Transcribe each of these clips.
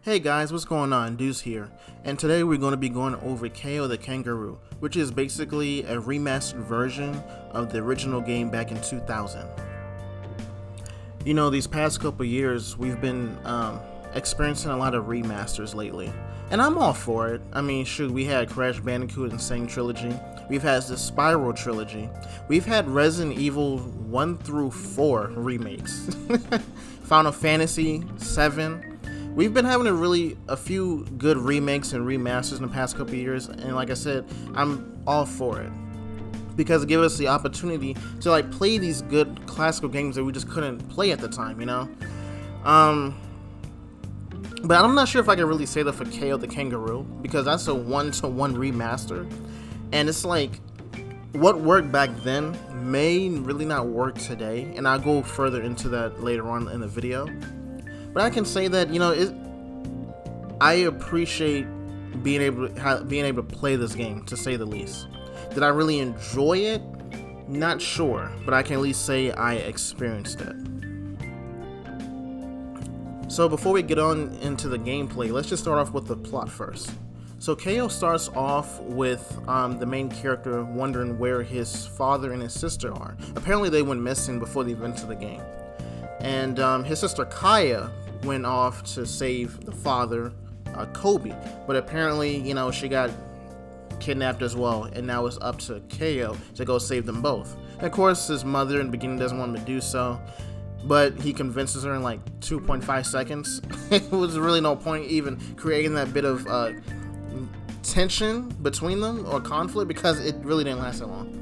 Hey guys, what's going on? Deuce here, and today we're going to be going over Kao The Kangaroo, which is basically a remastered version of the original game back in 2000. You know, these past couple years, we've been experiencing a lot of remasters lately, and I'm all for it. I mean, shoot, we had Crash Bandicoot Insane Trilogy, we've had the Spiral Trilogy, we've had Resident Evil 1 through 4 remakes, Final Fantasy 7. We've been having a few good remakes and remasters in the past couple years, and like I said, I'm all for it because it gives us the opportunity to play these good classical games that we just couldn't play at the time, you know. But I'm not sure if I can really say that for Kao The Kangaroo because that's a one-to-one remaster, and it's like what worked back then may really not work today, and I'll go further into that later on in the video. But I can say that, you know, I appreciate being able to play this game, to say the least. Did I really enjoy it? Not sure, but I can at least say I experienced it. So before we get on into the gameplay, let's just start off with the plot first. So Kao starts off with the main character wondering where his father and his sister are. Apparently they went missing before the events of the game. And his sister Kaya went off to save the father, Kobe, but apparently, you know, she got kidnapped as well, and now it's up to Kao to go save them both. And of course, his mother in the beginning doesn't want him to do so, but he convinces her in like 2.5 seconds. It was really no point even creating that bit of tension between them or conflict because it really didn't last that long.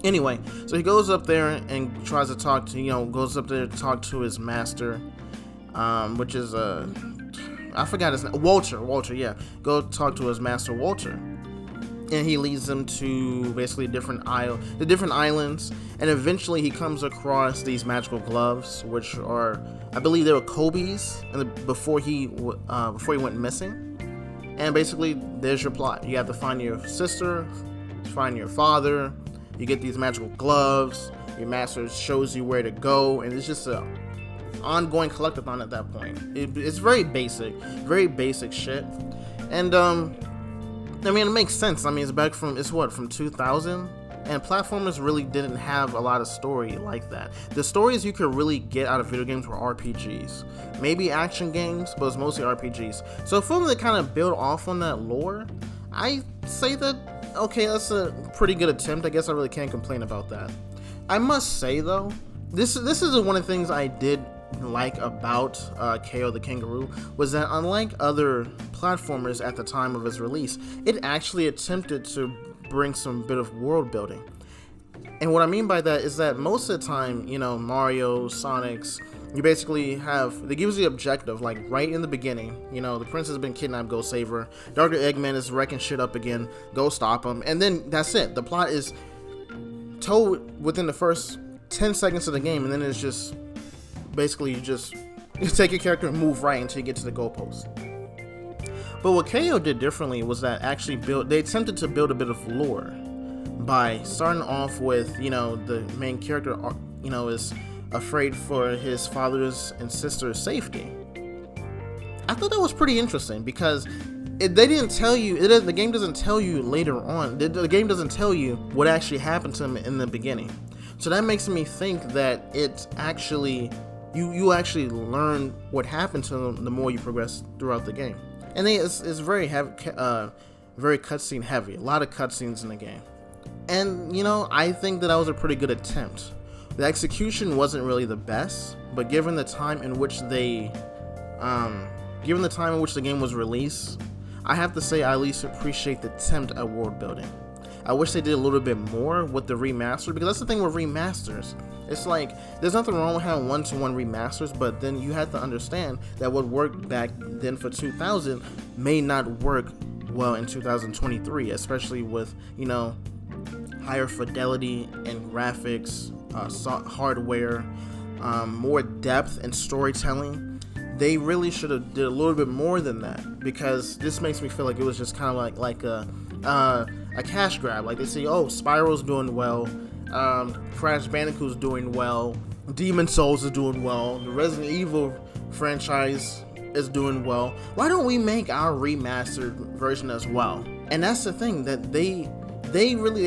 Anyway, so he goes up there and tries to talk to his master, which is I forgot his name. Walter, yeah. Go talk to his master, Walter, and he leads them to basically the different islands, and eventually he comes across these magical gloves, which are, I believe, they were Kobe's, before he went missing. And basically, there's your plot. You have to find your sister, find your father. You get these magical gloves, your master shows you where to go, and it's just a ongoing collectathon at that point. It's very basic shit. And I mean, it makes sense. I mean, it's from 2000, and platformers really didn't have a lot of story like that. The stories you could really get out of video games were RPGs, maybe action games, but it's mostly RPGs. So for them to kind of build off on that lore, I say that, okay, that's a pretty good attempt. I guess I really can't complain about that. I must say though, this is one of the things I did like about Kao The Kangaroo, was that unlike other platformers at the time of its release, it actually attempted to bring some bit of world building. And what I mean by that is that most of the time, you know, Mario, Sonic's, you basically they give you the objective, like right in the beginning, you know, the princess has been kidnapped, go save her. Dr. Eggman is wrecking shit up again, go stop him. And then that's it. The plot is told within the first 10 seconds of the game, and then it's just basically you take your character and move right until you get to the goalpost. But what Kao did differently was that they attempted to build a bit of lore by starting off with, you know, the main character, you know, is afraid for his father's and sister's safety. I thought that was pretty interesting because they didn't tell you, the game doesn't tell you later on, the game doesn't tell you what actually happened to him in the beginning. So that makes me think that it's actually, you actually learn what happened to them the more you progress throughout the game. And it's very heavy, very cutscene heavy, a lot of cutscenes in the game. And, you know, I think that was a pretty good attempt. The execution wasn't really the best, but given the time in which the game was released, I have to say I at least appreciate the attempt at world building. I wish they did a little bit more with the remaster, because that's the thing with remasters. It's like, there's nothing wrong with having one-to-one remasters, but then you have to understand that what worked back then for 2000 may not work well in 2023, especially with, you know, higher fidelity and graphics, hardware, more depth and storytelling. They really should have did a little bit more than that, because this makes me feel like it was just kind of like a cash grab. Like they say, oh, Spiral's doing well, Crash Bandicoot's doing well, Demon Souls is doing well, the Resident Evil franchise is doing well, why don't we make our remastered version as well? And that's the thing, that they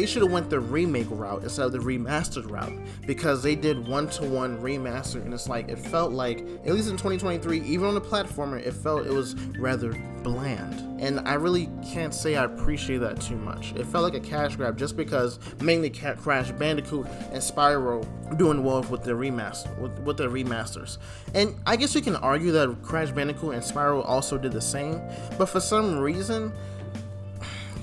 should have went the remake route instead of the remastered route, because they did one-to-one remaster, and it's like, it felt like, at least in 2023, even on the platformer, it was rather bland. And I really can't say I appreciate that too much. It felt like a cash grab just because mainly Crash Bandicoot and Spyro doing well with the remasters. And I guess you can argue that Crash Bandicoot and Spyro also did the same, but for some reason,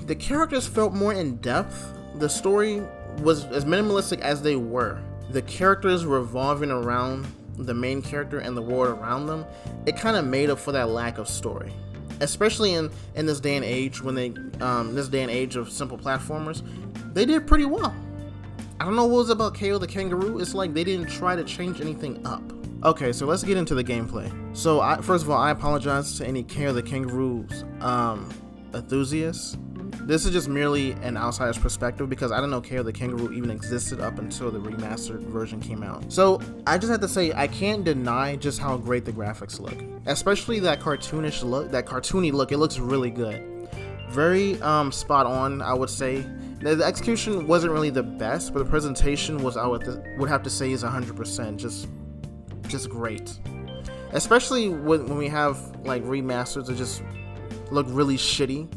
the characters felt more in depth. The story was as minimalistic as they were. The characters revolving around the main character and the world around them, it kind of made up for that lack of story. Especially in this day and age, when this day and age of simple platformers, they did pretty well. I don't know what was about Kao the Kangaroo. It's like they didn't try to change anything up. Okay, so let's get into the gameplay. So first of all, I apologize to any Kao the Kangaroo's enthusiasts. This is just merely an outsider's perspective because I didn't know Kao the Kangaroo even existed up until the remastered version came out. So I just have to say, I can't deny just how great the graphics look. Especially that cartoony look, it looks really good. Very spot on, I would say. The execution wasn't really the best, but the presentation was, I would have to say, is 100%, just great. Especially when we have like remasters that just look really shitty.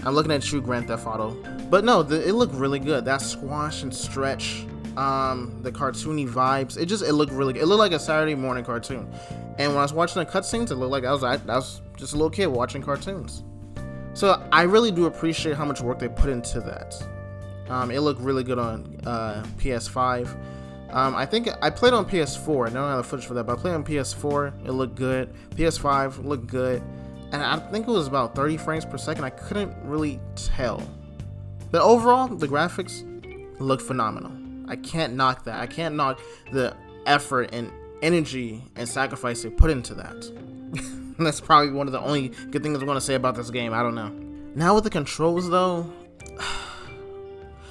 I'm looking at you, Grand Theft Auto, but no, it looked really good. That squash and stretch, the cartoony vibes, it looked really good. It looked like a Saturday morning cartoon. And when I was watching the cutscenes, it looked like I was just a little kid watching cartoons. So I really do appreciate how much work they put into that. It looked really good on PS5. I think I played on PS4. I don't have the footage for that, but I played on PS4. It looked good. PS5 looked good. And I think it was about 30 frames per second. I couldn't really tell. But overall, the graphics look phenomenal. I can't knock that. I can't knock the effort and energy and sacrifice they put into that. That's probably one of the only good things I'm going to say about this game. I don't know. Now with the controls, though.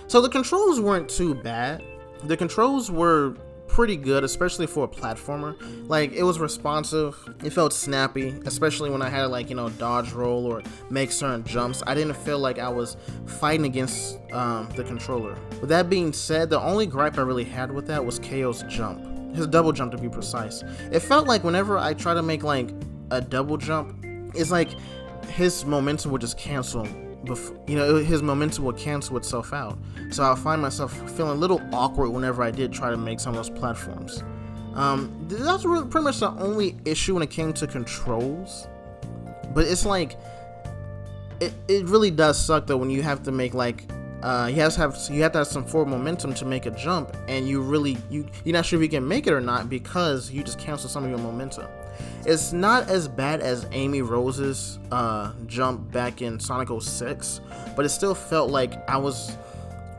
So the controls weren't too bad. The controls were pretty good, especially for a platformer. Like, it was responsive, it felt snappy, especially when I had to, like, dodge roll or make certain jumps. I didn't feel like I was fighting against the controller. With that being said, the only gripe I really had with that was Kao's jump, his double jump to be precise. It felt like whenever I try to make like a double jump, it's like his momentum would just cancel. His momentum would cancel itself out. So I'll find myself feeling a little awkward whenever I did try to make some of those platforms. That's really pretty much the only issue when it came to controls. But it's like, it really does suck though when you have to make like, you have to have some forward momentum to make a jump, and you're not sure if you can make it or not because you just cancel some of your momentum. It's not as bad as Amy Rose's jump back in Sonic 06, but it still felt like I was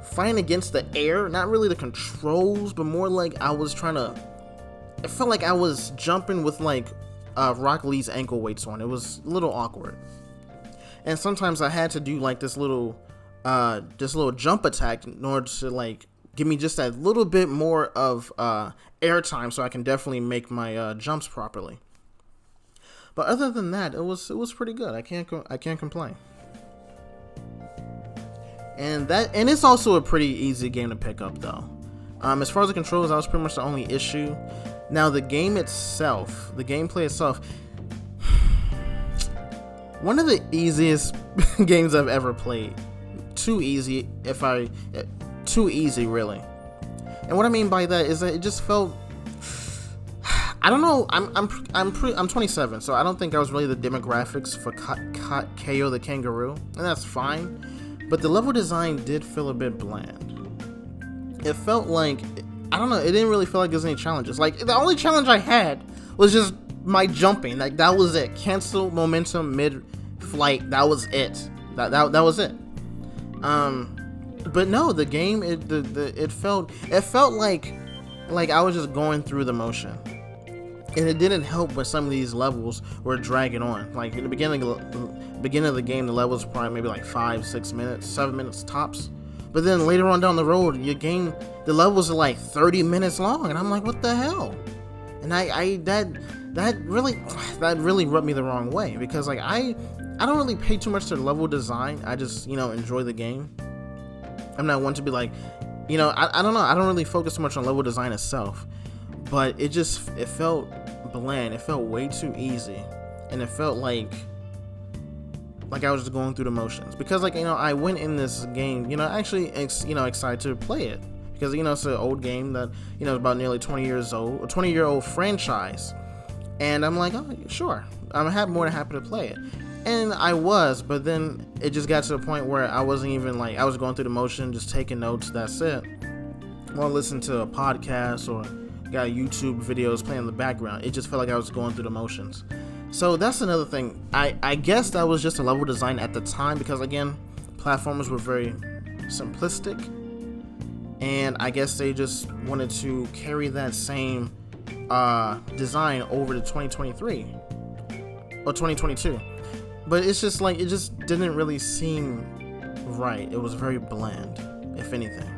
fighting against the air, not really the controls, but more like it felt like I was jumping with like Rock Lee's ankle weights on. It was a little awkward. And sometimes I had to do like this little jump attack in order to like give me just that little bit more of air time so I can definitely make my jumps properly. But other than that, it was pretty good. I can't complain. And it's also a pretty easy game to pick up though. As far as the controls, that was pretty much the only issue. Now the gameplay itself, one of the easiest games I've ever played. Too easy really. And what I mean by that is that it just felt, I don't know, I'm 27, so I don't think I was really the demographics for Kao the Kangaroo, and that's fine. But the level design did feel a bit bland. It felt like, I don't know, it didn't really feel like there's any challenges. Like, the only challenge I had was just my jumping. Like, that was it. Cancel momentum mid-flight. That was it. That was it. But no, the game, it felt like I was just going through the motion. And it didn't help when some of these levels were dragging on. Like in the beginning of the game, the levels were probably maybe like 5-6 minutes, 7 minutes tops. But then later on down the road, the levels are like 30 minutes long, and I'm like, what the hell? And that really rubbed me the wrong way, because like I don't really pay too much to level design. I just, enjoy the game. I'm not one to be like, I don't know, I don't really focus too much on level design itself, but it felt bland. It felt way too easy, and it felt like I was just going through the motions, because I went in this game, actually excited to play it, because it's an old game that about nearly 20 years old, a 20-year-old franchise, and I'm like, oh sure, I'm more than happy to play it. And I was, but then it just got to the point where I wasn't even I was going through the motion, just taking notes, that's it. Well, listen to a podcast or got YouTube videos playing in the background. It just felt like I was going through the motions. So that's another thing. I guess that was just a level design at the time, because again, platformers were very simplistic, and I guess they just wanted to carry that same design over to 2023 or 2022. But it's just it just didn't really seem right. It was very bland, if anything.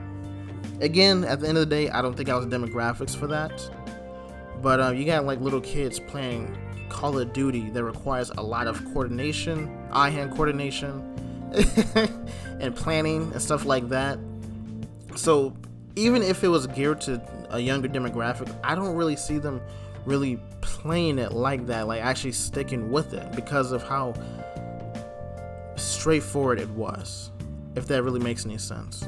Again, at the end of the day, I don't think I was demographics for that. But you got little kids playing Call of Duty that requires a lot of coordination, eye-hand coordination, and planning and stuff like that. So even if it was geared to a younger demographic, I don't really see them really playing it like that, actually sticking with it, because of how straightforward it was, if that really makes any sense.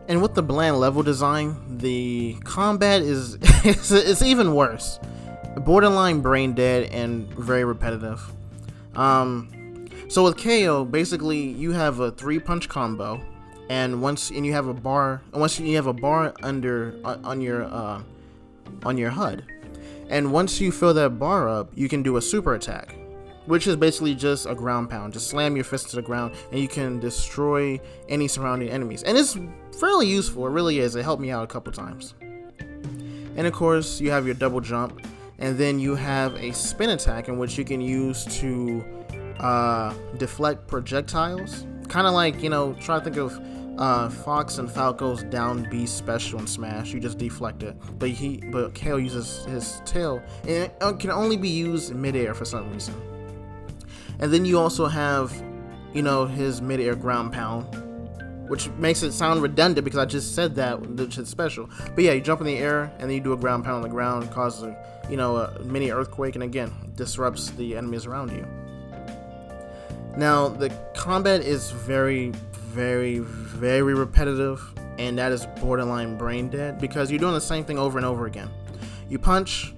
And with the bland level design, the combat is it's even worse, borderline brain dead and very repetitive. So with KO, basically you have a 3-punch combo, and once you have a bar under on your HUD, and once you fill that bar up, you can do a super attack, which is basically just a ground pound. Just slam your fist to the ground and you can destroy any surrounding enemies, and it's fairly useful. It really is. It helped me out a couple times. And of course you have your double jump, and then you have a spin attack in which you can use to deflect projectiles, kind of like, try to think of Fox and Falco's down B special in Smash. You just deflect it, but KO uses his tail, and it can only be used midair for some reason. And then you also have, his midair ground pound, which makes it sound redundant because I just said that, which is special. But yeah, you jump in the air and then you do a ground pound on the ground, causes a mini earthquake, and again, disrupts the enemies around you. Now, the combat is very, very, very repetitive, and that is borderline brain dead, because you're doing the same thing over and over again. You punch,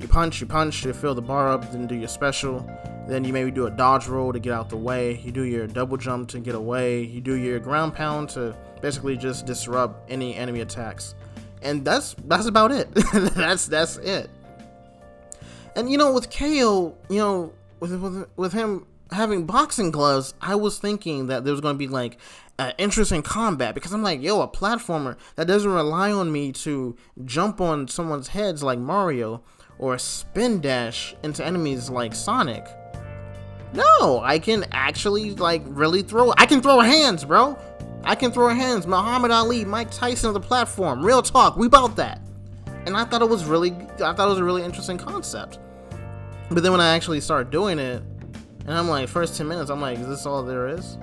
you fill the bar up, then do your special, then you maybe do a dodge roll to get out the way, you do your double jump to get away, you do your ground pound to basically just disrupt any enemy attacks. And that's about it. that's it. And with KO, with him having boxing gloves, I was thinking that there was going to be interesting combat, because I'm like, a platformer that doesn't rely on me to jump on someone's heads like Mario or spin dash into enemies like Sonic. No, I can actually really throw. I can throw hands, bro. I can throw hands. Muhammad Ali, Mike Tyson of the platform. Real talk, we about that. And I thought it was a really interesting concept. But then when I actually started doing it, and I'm like, first 10 minutes, I'm like, is this all there is?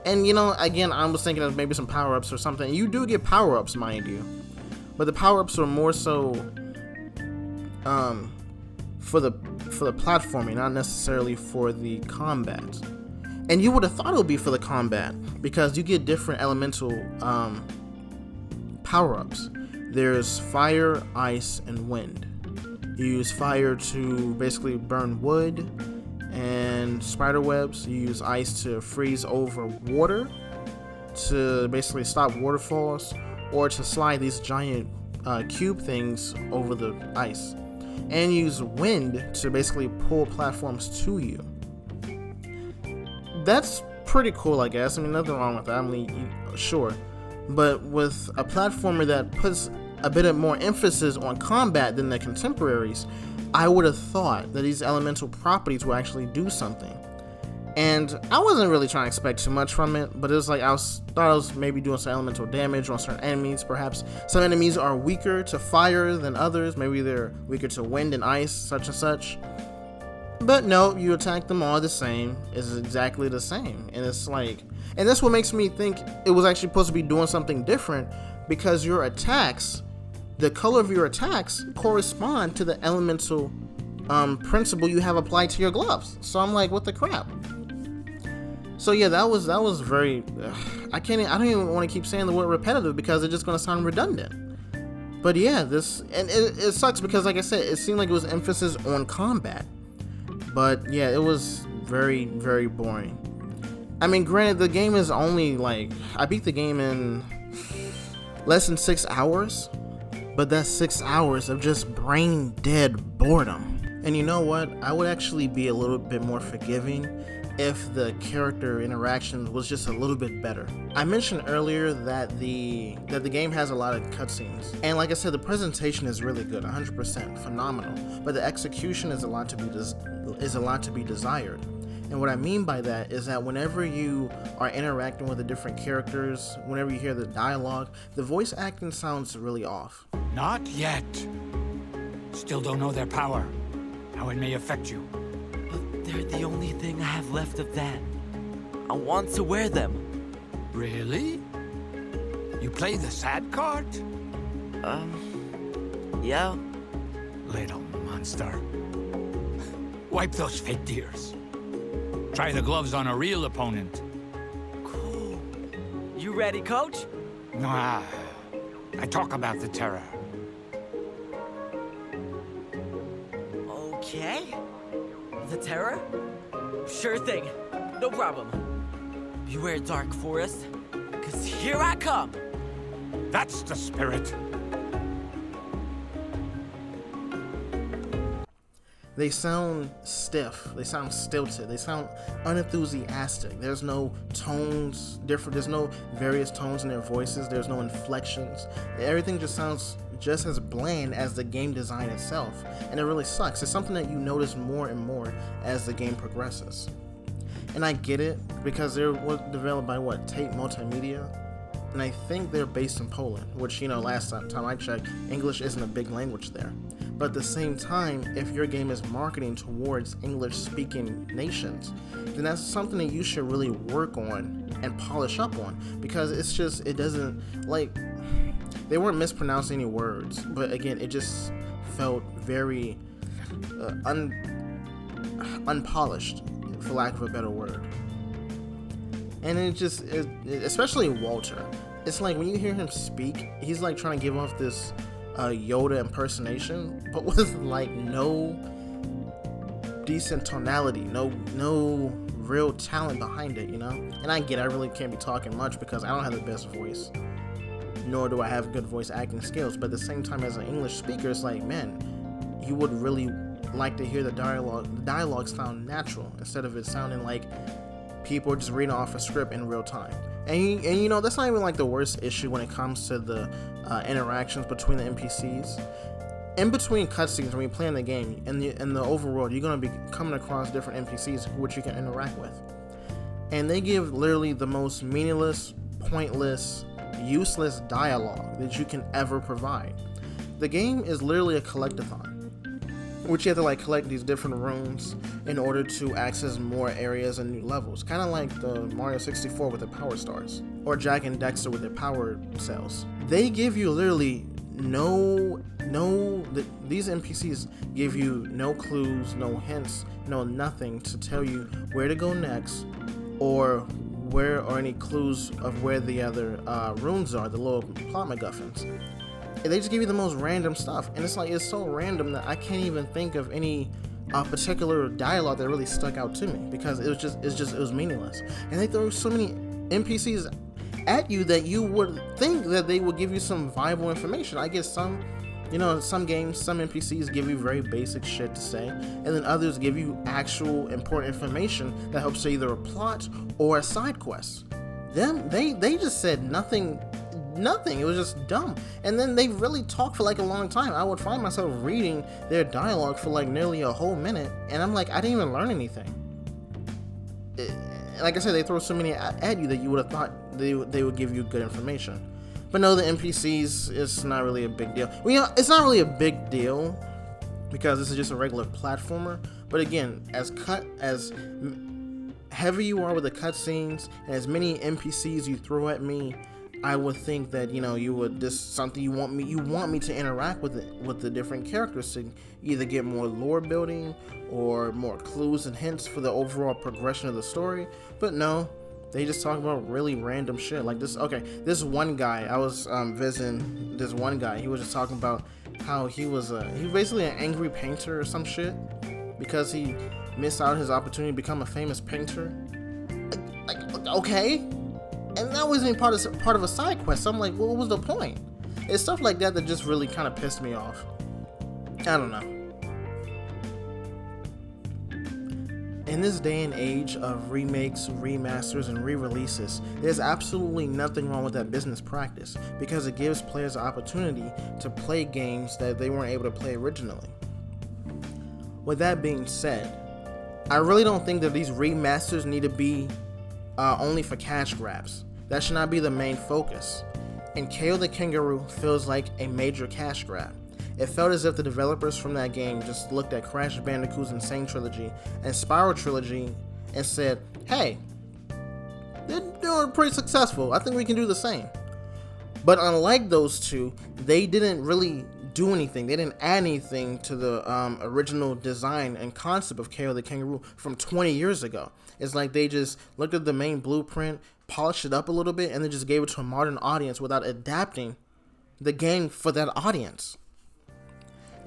And again, I was thinking of maybe some power-ups or something. You do get power-ups, mind you, but the power-ups are more so for the platforming, not necessarily for the combat. And you would have thought it would be for the combat, because you get different elemental power-ups. There's fire, ice, and wind. You use fire to basically burn wood and spider webs. You use ice to freeze over water to basically stop waterfalls, or to slide these giant cube things over the ice. And use wind to basically pull platforms to you. That's pretty cool, I guess. I mean, nothing wrong with that. Sure. But with a platformer that puts a bit of more emphasis on combat than the contemporaries, I would have thought that these elemental properties will actually do something. And I wasn't really trying to expect too much from it, but it was like thought I was maybe doing some elemental damage on certain enemies. Perhaps some enemies are weaker to fire than others. Maybe they're weaker to wind and ice, such and such. But no, you attack them all the same. It's exactly the same. And it's like, and that's what makes me think it was actually supposed to be doing something different, because your attacks, the color of your attacks correspond to the elemental principle you have applied to your gloves. So I'm like, what the crap? So yeah, that was very. I don't even want to keep saying the word repetitive because it's just going to sound redundant. But yeah, it sucks because, like I said, it seemed like it was emphasis on combat. But yeah, it was very, very boring. I mean, granted, the game is only like, I beat the game in less than 6 hours, but that's 6 hours of just brain dead boredom. And you know what? I would actually be a little bit more forgiving if the character interaction was just a little bit better. I mentioned earlier that the game has a lot of cutscenes, and like I said, the presentation is really good, 100% phenomenal, but the execution is a lot to be desired. And what I mean by that is that whenever you are interacting with the different characters, whenever you hear the dialogue, the voice acting sounds really off. Not yet. Still don't know their power, how it may affect you. They're the only thing I have left of that. I want to wear them. Really? You play the sad card? Yeah. Little monster. Wipe those fake tears. Try the gloves on a real opponent. Cool. You ready, coach? Ah, I talk about the terror. Okay. The terror? Sure thing. No problem. Beware, Dark Forest, 'cause here I come. That's the spirit. They sound stiff, they sound stilted, they sound unenthusiastic. There's no tones different, there's no various tones in their voices, there's no inflections. Everything just sounds just as bland as the game design itself, and it really sucks. It's something that you notice more and more as the game progresses. And I get it, because they were developed by Tate Multimedia, and I think they're based in Poland, which, you know, last time I checked, English isn't a big language there. But at the same time, if your game is marketing towards English-speaking nations, then that's something that you should really work on and polish up on, because it doesn't, like, they weren't mispronouncing any words, but again, it just felt very unpolished, for lack of a better word. And especially Walter, it's like when you hear him speak, he's like trying to give off this Yoda impersonation, but with like no decent tonality, no real talent behind it, you know? And I get it, I really can't be talking much because I don't have the best voice, nor do I have good voice acting skills, but at the same time, as an English speaker, it's like, man, you would really like to hear the dialogue sound natural, instead of it sounding like people are just reading off a script in real time. And you know, that's not even like the worst issue when it comes to the interactions between the NPCs. In between cutscenes, when you're playing the game, in the overworld, you're going to be coming across different NPCs which you can interact with. And they give literally the most meaningless, pointless, useless dialogue that you can ever provide. The game is literally a collectathon, which you have to like collect these different rooms in order to access more areas and new levels. Kind of like the Mario 64 with the power stars, or Jack and Dexter with their power cells. They give you literally these NPCs give you no clues, no hints, no nothing to tell you where to go next, or where are any clues of where the other rooms are, the little plot MacGuffins. They just give you the most random stuff, and it's like, it's so random that I can't even think of any particular dialogue that really stuck out to me, because it was meaningless. And they throw so many NPCs at you that you would think that they would give you some viable information. I guess some games, some NPCs give you very basic shit to say, and then others give you actual important information that helps to either a plot or a side quest. They just said nothing. It was just dumb. And then they really talked for like a long time. I would find myself reading their dialogue for like nearly a whole minute, and I'm like, I didn't even learn anything. like I said, they throw so many at you that you would have thought they would give you good information. But no, the NPCs, it's not really a big deal. Well, you know, it's not really a big deal because this is just a regular platformer. But again, as heavy you are with the cutscenes and as many NPCs you throw at me, I would think that, you know, this something you want me to interact with the different characters to either get more lore building or more clues and hints for the overall progression of the story. But no, they just talk about really random shit like this. Okay, this one guy, I was visiting this one guy. He was just talking about how he was basically an angry painter or some shit because he missed out his opportunity to become a famous painter. Like okay, and that wasn't even part of a side quest. So I'm like, well, what was the point? It's stuff like that that just really kind of pissed me off. I don't know. In this day and age of remakes, remasters, and re-releases, there's absolutely nothing wrong with that business practice because it gives players the opportunity to play games that they weren't able to play originally. With that being said, I really don't think that these remasters need to be only for cash grabs. That should not be the main focus. And Kao the Kangaroo feels like a major cash grab. It felt as if the developers from that game just looked at Crash Bandicoot's Insane Trilogy and Spiral Trilogy and said, hey, they're doing pretty successful. I think we can do the same. But unlike those two, they didn't really do anything. They didn't add anything to the original design and concept of Kao the Kangaroo from 20 years ago. It's like they just looked at the main blueprint, polished it up a little bit, and then just gave it to a modern audience without adapting the game for that audience.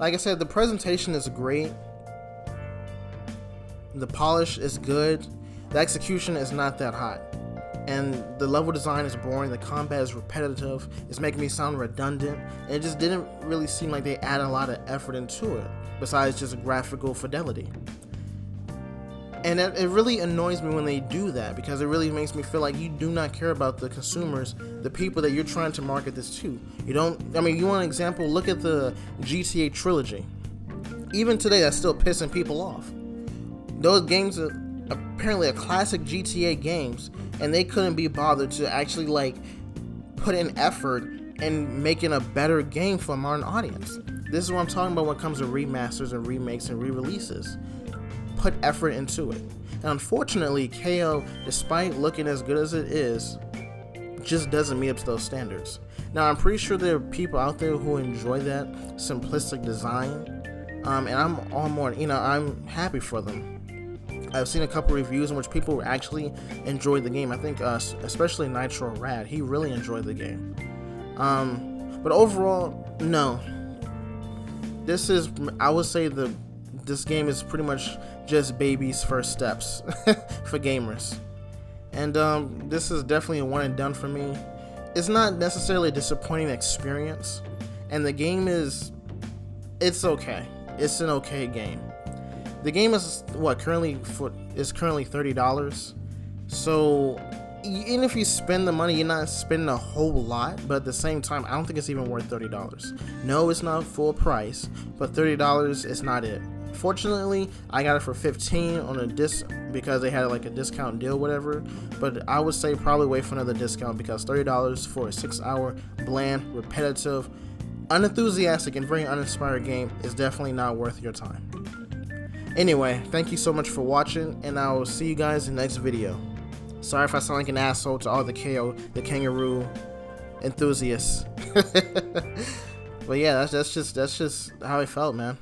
Like I said, the presentation is great. The polish is good. The execution is not that hot. And the level design is boring. The combat is repetitive. It's making me sound redundant. And it just didn't really seem like they added a lot of effort into it, besides just graphical fidelity. And it really annoys me when they do that, because it really makes me feel like you do not care about the consumers, the people that you're trying to market this to. You want an example? Look at the GTA trilogy. Even today, that's still pissing people off. Those games are apparently a classic GTA games, and they couldn't be bothered to actually put in effort in making a better game for a modern audience. This is what I'm talking about when it comes to remasters and remakes and re-releases. Put effort into it. And unfortunately, Kao, despite looking as good as it is, just doesn't meet up to those standards. Now, I'm pretty sure there are people out there who enjoy that simplistic design, and I'm happy for them. I've seen a couple reviews in which people actually enjoyed the game. I think especially Nitro Rad, he really enjoyed the game. But overall, no. I would say this game is pretty much just baby's first steps for gamers. And this is definitely a one and done for me. It's not necessarily a disappointing experience, and the game it's okay. It's an okay game. The game is currently $30. So even if you spend the money, you're not spending a whole lot, but at the same time, I don't think it's even worth $30. No, it's not full price, but $30 is not it. Fortunately, I got it for $15 on a disc because they had a discount deal, whatever. But I would say probably wait for another discount, because $30 for a 6-hour bland, repetitive, unenthusiastic, and very uninspired game is definitely not worth your time. Anyway, thank you so much for watching, and I will see you guys in the next video. Sorry if I sound like an asshole to all the Kao the Kangaroo enthusiasts. But yeah, that's just how I felt, man.